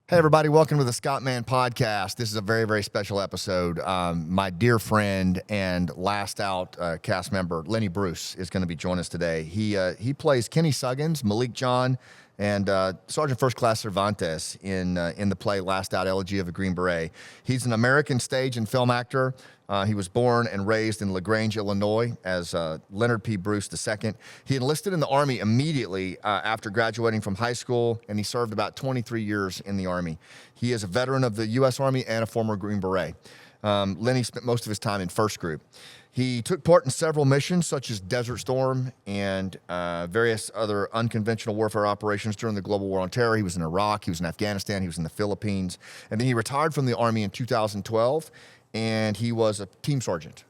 Hey, everybody. Welcome to the Scott Mann Podcast. This is a very, very special episode. My dear friend and last out cast member, Lenny Bruce, is going to be joining us today. He plays Kenny Suggins, Malik John, and Sergeant First Class Cervantes in the play Last Out, Elegy of a Green Beret. He's an American stage and film actor. He was born and raised in LaGrange, Illinois as Leonard P. Bruce II. He enlisted in the Army immediately after graduating from high school, and he served about 23 years in the Army. He is a veteran of the U.S. Army and a former Green Beret. Lenny spent most of his time in First Group. He took part in several missions, such as Desert Storm and various other unconventional warfare operations during the Global War on Terror. He was in Iraq, he was in Afghanistan, he was in the Philippines, and then he retired from the Army in 2012. And he was a team sergeant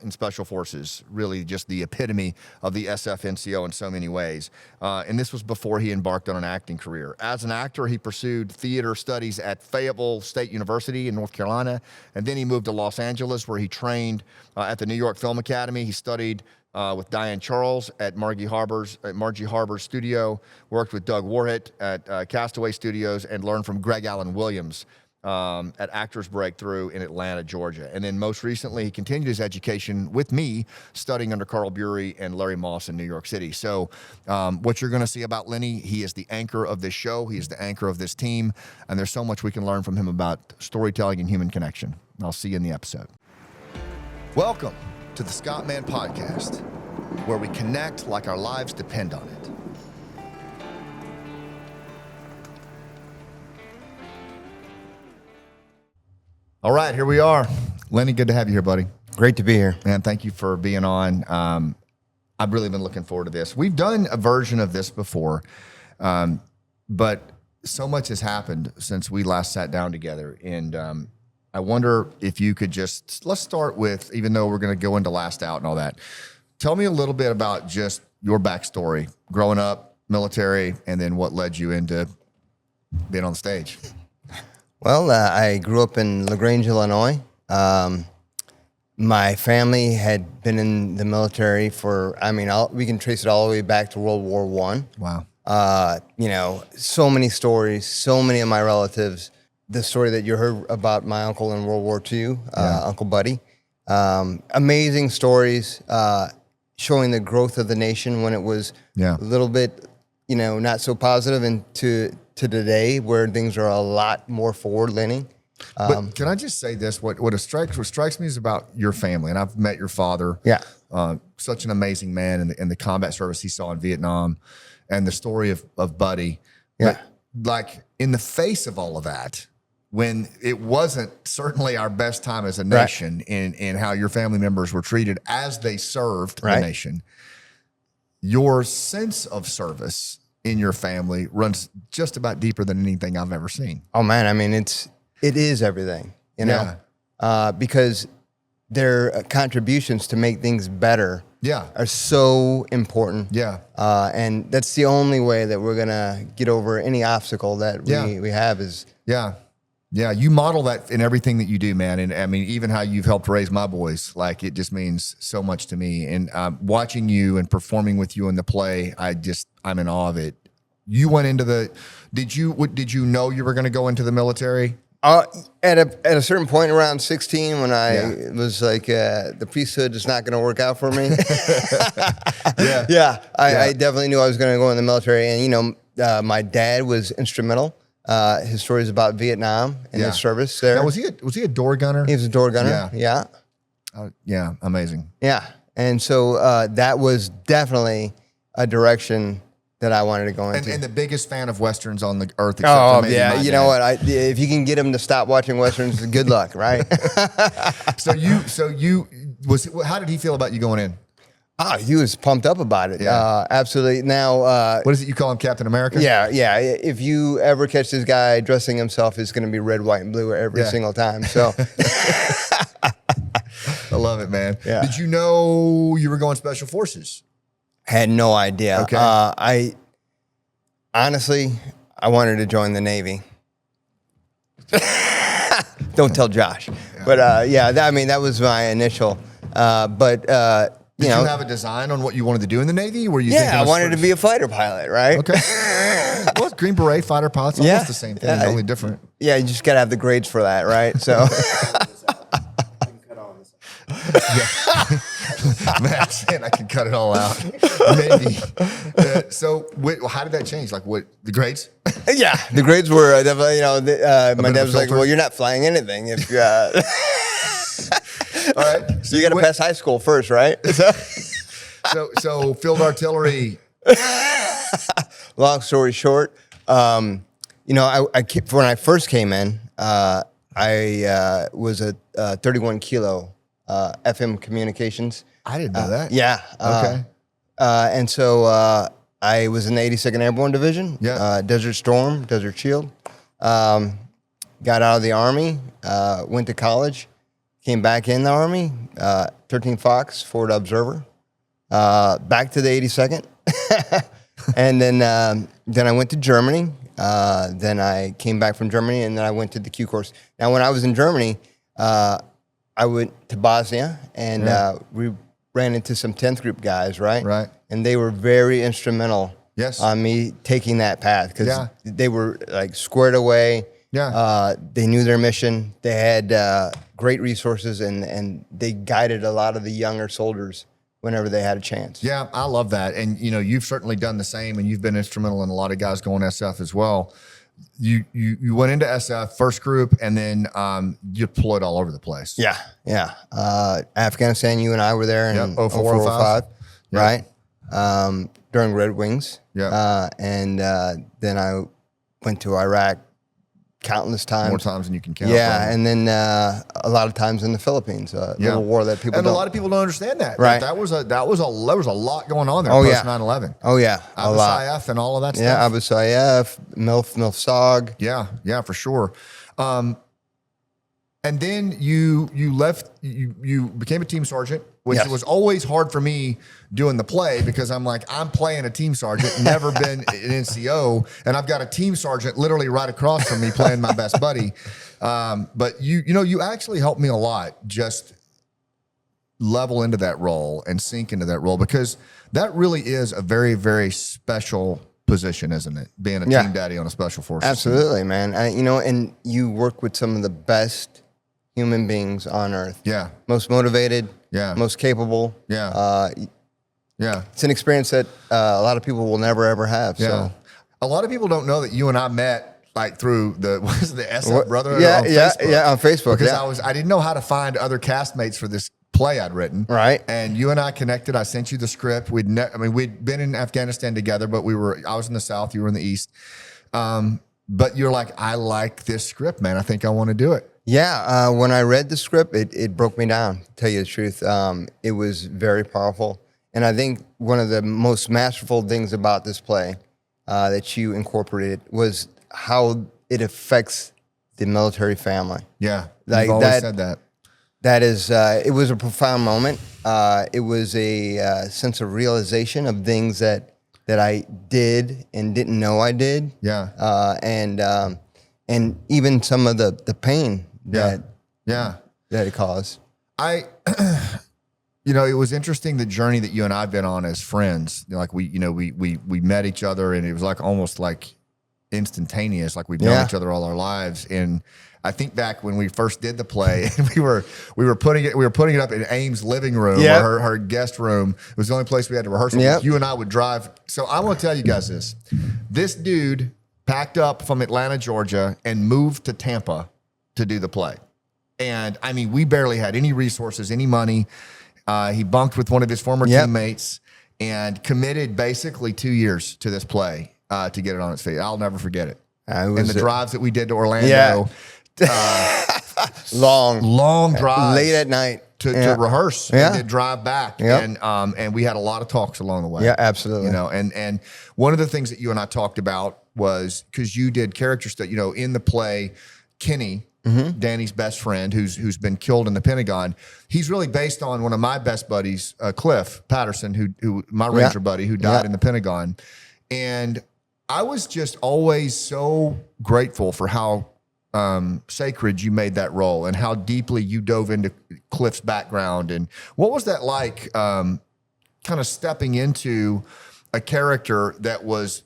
in Special Forces, really just the epitome of the SFNCO in so many ways. And this was before he embarked on an acting career. As an actor, he pursued theater studies at Fayetteville State University in North Carolina, and then he moved to Los Angeles, where he trained at the New York Film Academy. He studied with Diane Charles at Margie Harbor's studio, worked with Doug Warhit at Castaway Studios, and learned from Greg Allen Williams at Actors Breakthrough in Atlanta, Georgia. And then most recently, he continued his education with me, studying under Carl Bury and Larry Moss in New York City. So what you're going to see about Lenny, he is the anchor of this show. He is the anchor of this team. And there's so much we can learn from him about storytelling and human connection. I'll see you in the episode. Welcome to the Scott Mann Podcast, where we connect like our lives depend on it. All right, here we are. Lenny, good to have you here, buddy. Great to be here. Man, thank you for being on. I've really been looking forward to this. We've done a version of this before, but so much has happened since we last sat down together. And I wonder if you could let's start with, even though we're going to go into Last Out and all that, tell me a little bit about just your backstory, growing up, military, and then what led you into being on the stage. Well, I grew up in LaGrange, Illinois. My family had been in the military we can trace it all the way back to World War I. Wow. So many stories, so many of my relatives. The story that you heard about my uncle in World War II, Uncle Buddy. Amazing stories showing the growth of the nation when it was a little bit, not so positive, and to today where things are a lot more forward-leaning. But can I just say this? What strikes me is about your family, and I've met your father. Yeah. Such an amazing man in the combat service he saw in Vietnam, and the story of Buddy. Yeah. But, like, in the face of all of that, when it wasn't certainly our best time as a nation in how your family members were treated as they served the nation, your sense of service in your family runs just about deeper than anything I've ever seen. Oh man, I mean it is everything, because their contributions to make things better are so important. Yeah. And that's the only way that we're gonna get over any obstacle that we have is Yeah, you model that in everything that you do, man. And I mean, even how you've helped raise my boys, like, it just means so much to me. And watching you and performing with you in the play, I'm in awe of it. You went into did you know you were going to go into the military? At a certain point around 16, when I was like, the priesthood is not going to work out for me. I definitely knew I was going to go in the military. And, my dad was instrumental. His stories about Vietnam and his service there. Now, was he a door gunner? He was a door gunner. Yeah. Yeah. Amazing. Yeah. And so that was definitely a direction that I wanted to go into. And the biggest fan of Westerns on the earth. Oh, yeah. You know what? If you can get him to stop watching Westerns, good luck, right? How did he feel about you going in? He was pumped up about it. Yeah. Absolutely. Now, what is it you call him, Captain America? Yeah. If you ever catch this guy dressing himself, it's going to be red, white, and blue every single time. So, I love it, man. Yeah. Did you know you were going Special Forces? Had no idea. Okay. I wanted to join the Navy. Don't tell Josh. Yeah. But that was my initial. Did you have a design on what you wanted to do in the Navy? Were you I wanted to be a fighter pilot, right? Okay. Well, Green Beret, fighter pilot's almost the same thing, only different. Yeah, you just got to have the grades for that, right? So. Matt said I can cut it all out. Maybe. So how did that change? Like what, the grades? Yeah, the grades were definitely, my dad was like, well, you're not flying anything if you... All right. So you got to pass high school first, right? So field artillery. Long story short, when I first came in, I was a 31 kilo FM communications. I didn't know that. Yeah. Okay. And so I was in the 82nd Airborne Division. Yeah. Desert Storm, Desert Shield. Got out of the Army, went to college, came back in the Army, 13 Fox, Forward Observer, back to the 82nd. And then I went to Germany. Then I came back from Germany, and then I went to the Q course. Now, when I was in Germany, I went to Bosnia, and we ran into some 10th group guys, right? Right. And they were very instrumental Yes. on me taking that path because they were like squared away. Yeah. They knew their mission. They had great resources, and they guided a lot of the younger soldiers whenever they had a chance. Yeah, I love that. And, you've certainly done the same, and you've been instrumental in a lot of guys going SF as well. You went into SF, first group, and then you deployed all over the place. Yeah. Afghanistan, you and I were there in 04, 05, Yep. right? During Red Wings. Yeah. And then I went to Iraq countless times. More times than you can count. Yeah, probably. and then a lot of times in the Philippines, little war that people and don't. a lot of people don't understand that. Right. There was a lot going on there post 9/11. Oh yeah, a lot. IF and all of that stuff. Yeah, Abu Sayyaf, MILF SOG. Yeah, for sure. And then you left. You became a team sergeant, which was always hard for me doing the play because I'm playing a team sergeant, never been an NCO, and I've got a team sergeant literally right across from me playing my best buddy. But you actually helped me a lot just level into that role and sink into that role because that really is a very, very special position, isn't it? Being a team daddy on a special forces. Absolutely, man. And you work with some of the best human beings on earth. Yeah. Most motivated. Yeah. Most capable. Yeah. Yeah. It's an experience that a lot of people will never ever have. Yeah. So A lot of people don't know that you and I met like through the SF Brotherhood on Facebook. Yeah, on Facebook. Because I didn't know how to find other castmates for this play I'd written. Right. And you and I connected. I sent you the script. We'd been in Afghanistan together, but I was in the South, you were in the East. But you're like, I like this script, man. I think I want to do it. Yeah, when I read the script, it broke me down, to tell you the truth. It was very powerful. And I think one of the most masterful things about this play that you incorporated was how it affects the military family. Yeah, Like you've always said that. That is, it was a profound moment. It was a sense of realization of things that I did and didn't know I did. Yeah. And even some of the pain that it caused. It was interesting the journey that you and I've been on as friends. Like we met each other and it was like almost like instantaneous, like we've known each other all our lives. And I think back when we first did the play, and we were putting it up in Ames' living room or her guest room. It was the only place we had to rehearse. You and I would drive. So I want to tell you guys this: this dude packed up from Atlanta, Georgia, and moved to Tampa to do the play. And I mean, we barely had any resources, any money. He bunked with one of his former teammates and committed basically 2 years to this play to get it on its feet. I'll never forget it. And the drives that we did to Orlando. Long drives. Late at night. To rehearse and to drive back. And we had a lot of talks along the way. Yeah, absolutely. And one of the things that you and I talked about was because you did character stuff, in the play, Kenny, Danny's best friend who's been killed in the Pentagon. He's really based on one of my best buddies, Cliff Patterson, who my Ranger buddy who died in the Pentagon. And I was just always so grateful for how sacred you made that role and how deeply you dove into Cliff's background. And what was that like kind of stepping into a character that was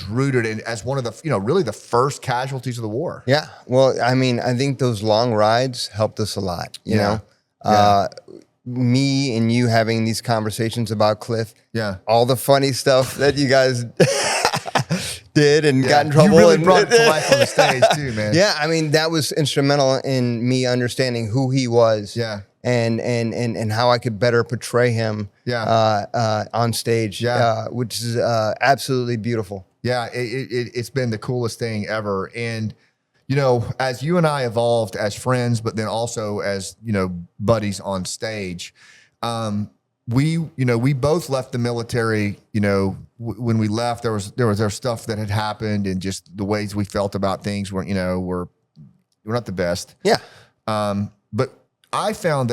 rooted in as one of the, really the first casualties of the war. Yeah. Well, I mean, I think those long rides helped us a lot, you know? Me and you having these conversations about Cliff. Yeah. All the funny stuff that you guys did and got in trouble. You really brought it to life on the stage too, man. Yeah. I mean, that was instrumental in me understanding who he was. Yeah. And how I could better portray him on stage, which is absolutely beautiful. Yeah, it's been the coolest thing ever. And, as you and I evolved as friends, but then also as, buddies on stage, we both left the military, when we left, there was stuff that had happened and just the ways we felt about things weren't, were not the best. Yeah. But I found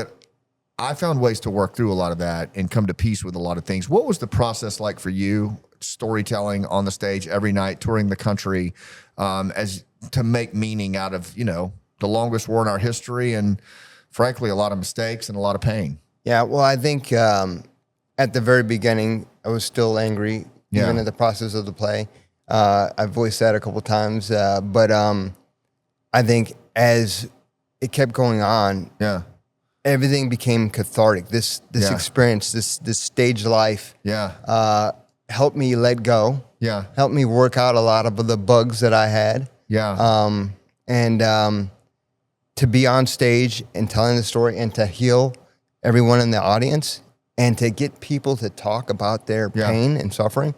ways to work through a lot of that and come to peace with a lot of things. What was the process like for you, storytelling on the stage every night, touring the country, as to make meaning out of, the longest war in our history and frankly, a lot of mistakes and a lot of pain? Yeah. Well, I think at the very beginning, I was still angry, even in the process of the play. I've voiced that a couple of times, but I think as it kept going on, everything became cathartic. This experience, this stage life, helped me let go. Yeah, helped me work out a lot of the bugs that I had. Yeah, and to be on stage and telling the story and to heal everyone in the audience and to get people to talk about their pain and suffering.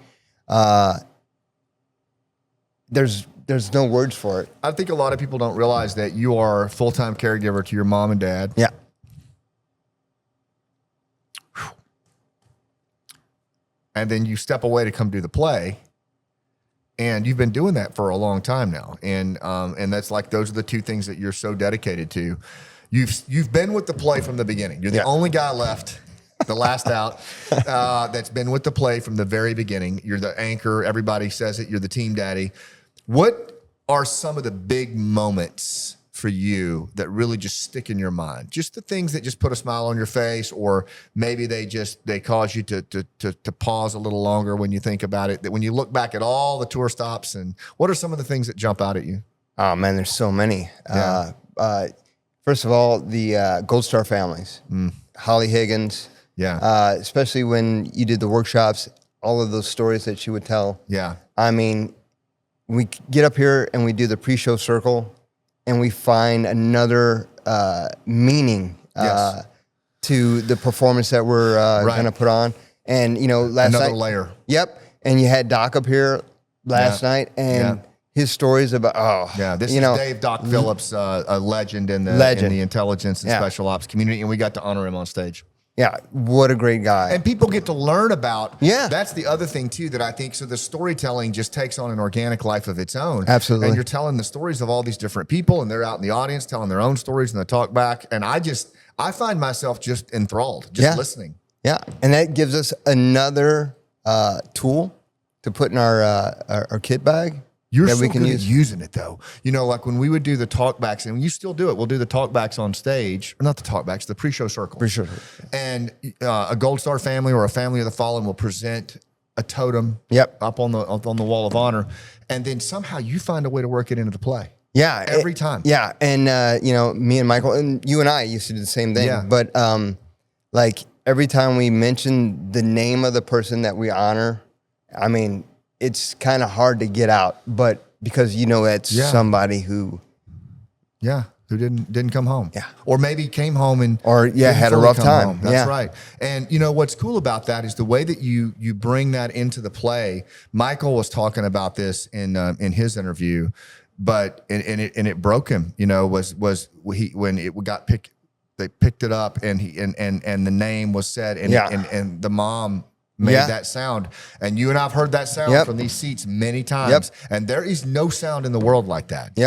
There's no words for it. I think a lot of people don't realize that you are a full-time caregiver to your mom and dad. Yeah. And then you step away to come do the play. And you've been doing that for a long time now. And that's like, those are the two things that you're so dedicated to. You've been with the play from the beginning. You're the only guy left, the last out, that's been with the play from the very beginning. You're the anchor. Everybody says it. You're the team daddy. What are some of the big moments for you that really just stick in your mind? Just the things that just put a smile on your face, or maybe they cause you to pause a little longer when you think about it, that when you look back at all the tour stops, and what are some of the things that jump out at you? Oh man, there's so many. First of all, the Gold Star families, Holly Higgins. Yeah. Especially when you did the workshops, all of those stories that she would tell. Yeah. I mean, we get up here and we do the pre-show circle and we find another meaning to the performance that we're going to put on. And, last night. Another layer. Yep. And you had Doc up here last night and his stories about, this is Dave Doc Phillips, a legend in the intelligence and special ops community. And we got to honor him on stage. Yeah, what a great guy. And people get to learn about, that's the other thing too that I think, so the storytelling just takes on an organic life of its own. Absolutely. And you're telling the stories of all these different people and they're out in the audience telling their own stories and the talk back. And I find myself just enthralled, just listening. Yeah. And that gives us another tool to put in our kit bag. You're so good at using it though. Like when we would do the talkbacks, and you still do it, we'll do the talkbacks on stage, or not the talkbacks, the pre-show circle. Pre-show. And a Gold Star family or a family of the fallen will present a totem up on the wall of honor. And then somehow you find a way to work it into the play. Yeah. Every time. Yeah. And, me and Michael, and you and I used to do the same thing. Yeah. But like every time we mention the name of the person that we honor, I mean, it's kind of hard to get out, but because it's somebody who didn't come home, or maybe came home and had a rough time. Home. That's right. And what's cool about that is the way that you bring that into the play. Michael was talking about this in his interview, but it broke him. When it got picked, they picked it up and the name was said and the mom made that sound. And you and I've heard that sound from these seats many times. And there is no sound in the world like that.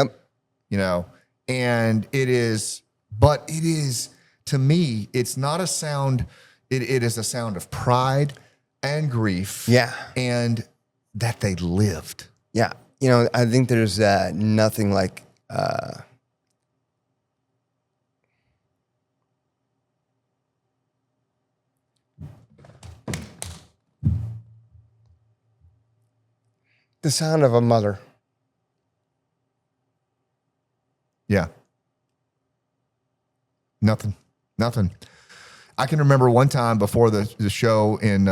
And it is, to me, it's not a sound. It is a sound of pride and grief. Yeah. And that they lived. Yeah. I think there's nothing like, The sound of a mother. Yeah. Nothing. I can remember one time before the show in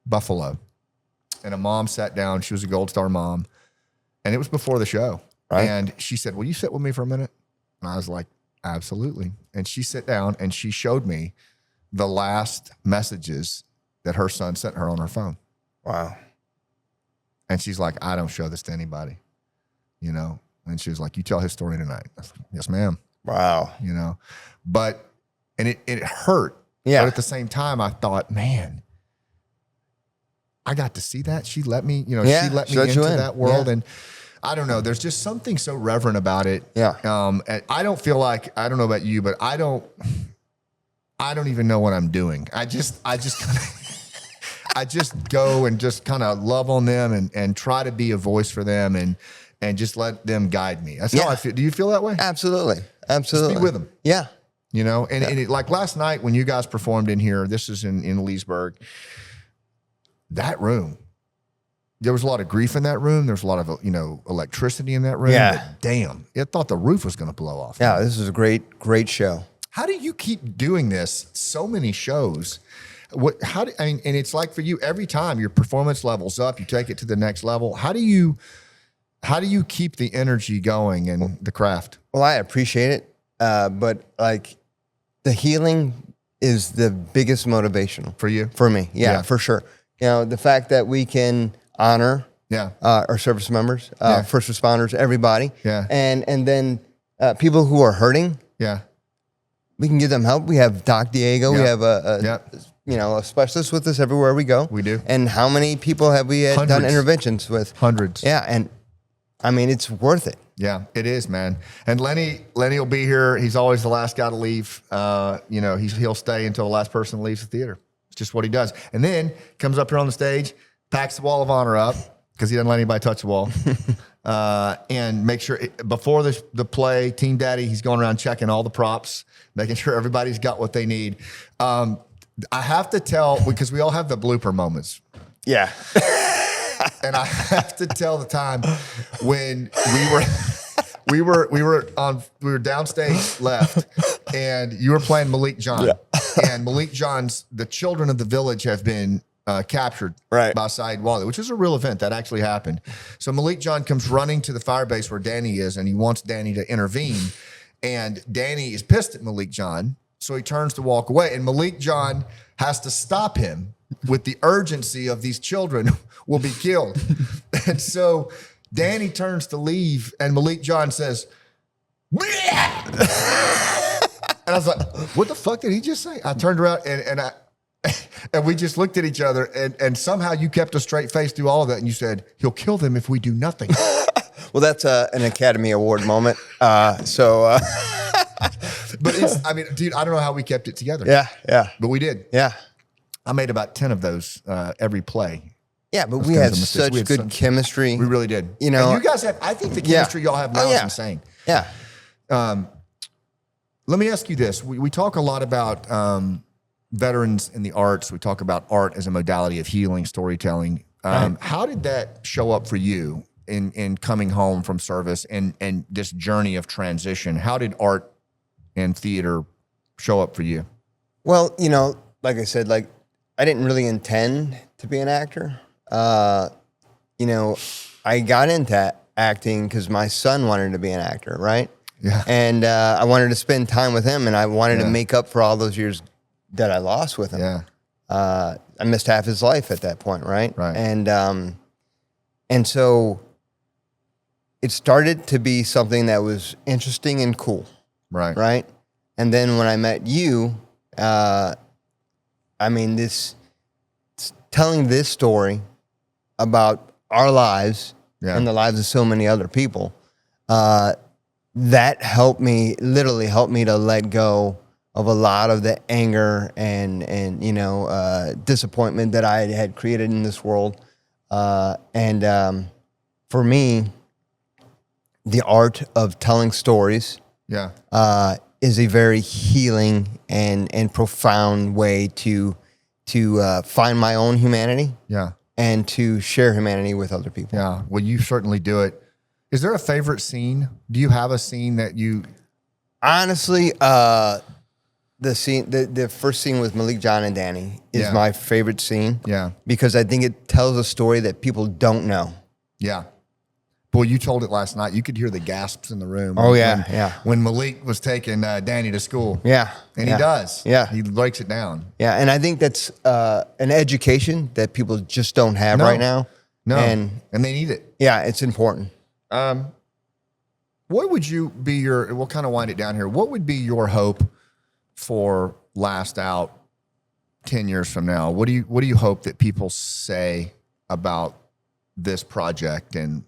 Buffalo, and a mom sat down. She was a Gold Star mom, and it was before the show. Right. And she said, "Will you sit with me for a minute?" And I was like, "Absolutely." And she sat down and she showed me the last messages that her son sent her on her phone. Wow. And she's like, "I don't show this to anybody," you know? And she was like, "You tell his story tonight." I was like, "Yes, ma'am." Wow. You know, and it hurt. Yeah. But at the same time, I thought, man, I got to see that. She let me, she let me into that world. Yeah. And I don't know, there's just something so reverent about it. Yeah. And I don't feel like, I don't know about you, but I don't even know what I'm doing. I just go and just kind of love on them and try to be a voice for them and just let them guide me. That's how I feel. Do you feel that way? Absolutely. Just be with them. Yeah. You know, and it, like last night when you guys performed in here, this is in Leesburg, that room, there was a lot of grief in that room. There's a lot of, electricity in that room. Yeah. But damn, it thought the roof was going to blow off. Yeah, this is a great show. How do you keep doing this? So many shows. And it's like for you, every time your performance level's up, you take it to the next level. How do you keep the energy going in the craft? Well, I appreciate it. But like the healing is the biggest motivation for you, for me. Yeah, for sure. The fact that we can honor our service members, first responders, everybody. Yeah. And then people who are hurting. Yeah. We can give them help. We have Doc Diego. We have a specialist with us everywhere we go. We do. And how many people have we done interventions with? Hundreds. Yeah. And I mean, it's worth it. Yeah, it is, man. And Lenny will be here. He's always the last guy to leave. He'll stay until the last person leaves the theater. It's just what he does. And then comes up here on the stage, packs the wall of honor up because he doesn't let anybody touch the wall. And make sure before the play, Team Daddy, he's going around checking all the props, making sure everybody's got what they need. I have to tell, because we all have the blooper moments. Yeah. And I have to tell the time when we were downstage left, and you were playing Malik John. Yeah. And Malik John's the children of the village have been captured by Saeed Wali, which is a real event that actually happened. So Malik John comes running to the fire base where Danny is, and he wants Danny to intervene. And Danny is pissed at Malik John, so he turns to walk away, and Malik John has to stop him with the urgency of these children will be killed. And so Danny turns to leave, and Malik John says, "Bleh!" And I was like, what the fuck did he just say? I turned around and we just looked at each other, and somehow you kept a straight face through all of that, and you said, "He'll kill them if we do nothing." Well, that's an Academy Award moment. But dude, I don't know how we kept it together. Yeah. But we did. Yeah. I made about 10 of those every play. Yeah, but we had such good chemistry. We really did. And you guys have, I think the chemistry y'all have now is insane. Yeah. Let me ask you this. We talk a lot about veterans in the arts. We talk about art as a modality of healing, storytelling. How did that show up for you in coming home from service and this journey of transition? How did art and theater show up for you? Well, like I said, I didn't really intend to be an actor. I got into acting because my son wanted to be an actor, right? Yeah. And I wanted to spend time with him, and I wanted to make up for all those years that I lost with him. Yeah. I missed half his life at that point, right? Right. And so it started to be something that was interesting and cool. Right. Right. And then when I met you, telling this story about our lives and the lives of so many other people, that literally helped me to let go of a lot of the anger and disappointment that I had created in this world. For me, the art of telling stories is a very healing and profound way to find my own humanity. Yeah. and to share humanity with other people. Yeah. Well, you certainly do it. Is there a favorite scene? Do you have a scene that you? Honestly, the first scene with Malik, John, and Danny is my favorite scene. Yeah. Because I think it tells a story that people don't know. Yeah. Boy, you told it last night. You could hear the gasps in the room. Oh, yeah. When Malik was taking Danny to school. Yeah. And he does. Yeah. He breaks it down. Yeah. And I think that's an education that people just don't have right now. No. And they need it. Yeah, it's important. What would you be we'll kind of wind it down here. What would be your hope for Last Out 10 years from now? What do you hope that people say about this project and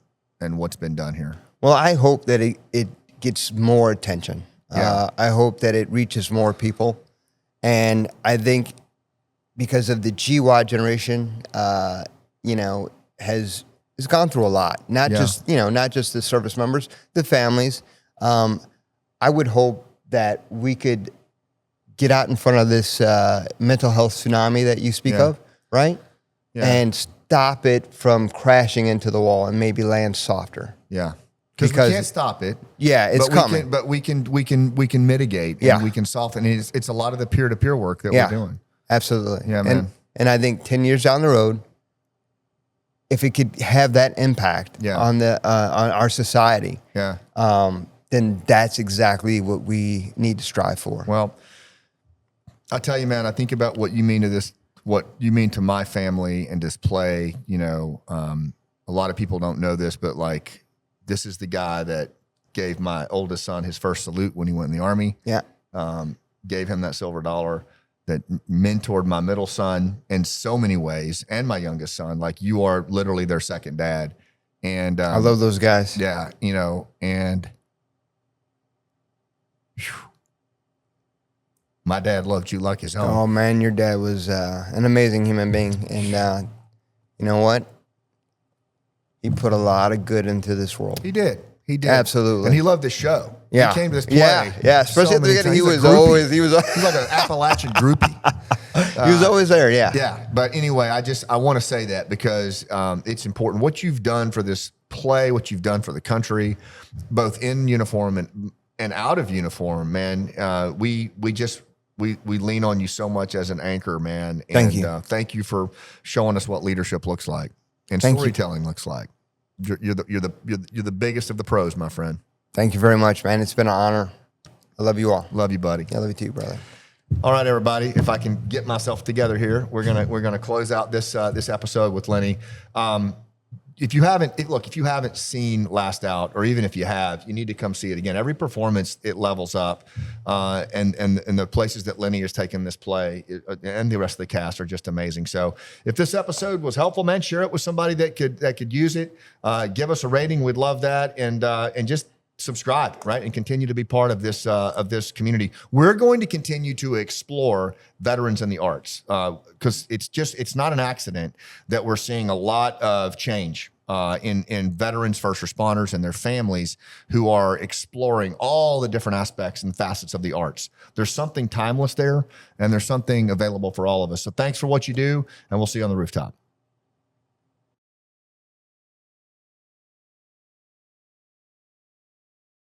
what's been done here? Well, I hope that it gets more attention. Yeah. I hope that it reaches more people. And I think because of the GWAD generation, has gone through a lot. Not just the service members, the families. I would hope that we could get out in front of this mental health tsunami that you speak of, right? Yeah. And stop it from crashing into the wall and maybe land softer. Yeah. Because we can't stop it. Yeah, it's coming. But we can mitigate. And we can soften. It's a lot of the peer-to-peer work that we're doing. Absolutely. Yeah, man. And I think 10 years down the road, if it could have that impact on our society, then that's exactly what we need to strive for. Well, I tell you, man, I think about what you mean to this, what you mean to my family and display. A lot of people don't know this, but like, this is the guy that gave my oldest son his first salute when he went in the Army. Yeah. Gave him that silver dollar, that mentored my middle son in so many ways, and my youngest son. Like, you are literally their second dad. And I love those guys. Yeah, and whew, my dad loved you like his own. Oh man, your dad was an amazing human being, and you know what? He put a lot of good into this world. He did. Absolutely. And he loved this show. Yeah. He came to this play. Yeah. Especially at the beginning, he was like an Appalachian groupie. He was always there. Yeah. Yeah. But anyway, I want to say that because it's important. What you've done for this play, what you've done for the country, both in uniform and out of uniform, man, we lean on you so much as an anchor, man. Thank you. Thank you for showing us what leadership looks like and storytelling looks like. You're the biggest of the pros, my friend. Thank you very much, man. It's been an honor. I love you all. Love you, buddy. I love you too, brother. All right, everybody. If I can get myself together here, we're gonna close out this episode with Lenny. If you haven't seen Last Out, or even if you have, you need to come see it again. Every performance, it levels up, and the places that Lenny has taken this play and the rest of the cast are just amazing. So if this episode was helpful, man, share it with somebody that could use it. Give us a rating, we'd love that, and just subscribe, right, and continue to be part of this community. We're going to continue to explore veterans in the arts because it's not an accident that we're seeing a lot of change in veterans, first responders, and their families who are exploring all the different aspects and facets of the arts. There's something timeless there, and there's something available for all of us. So thanks for what you do, and we'll see you on the rooftop.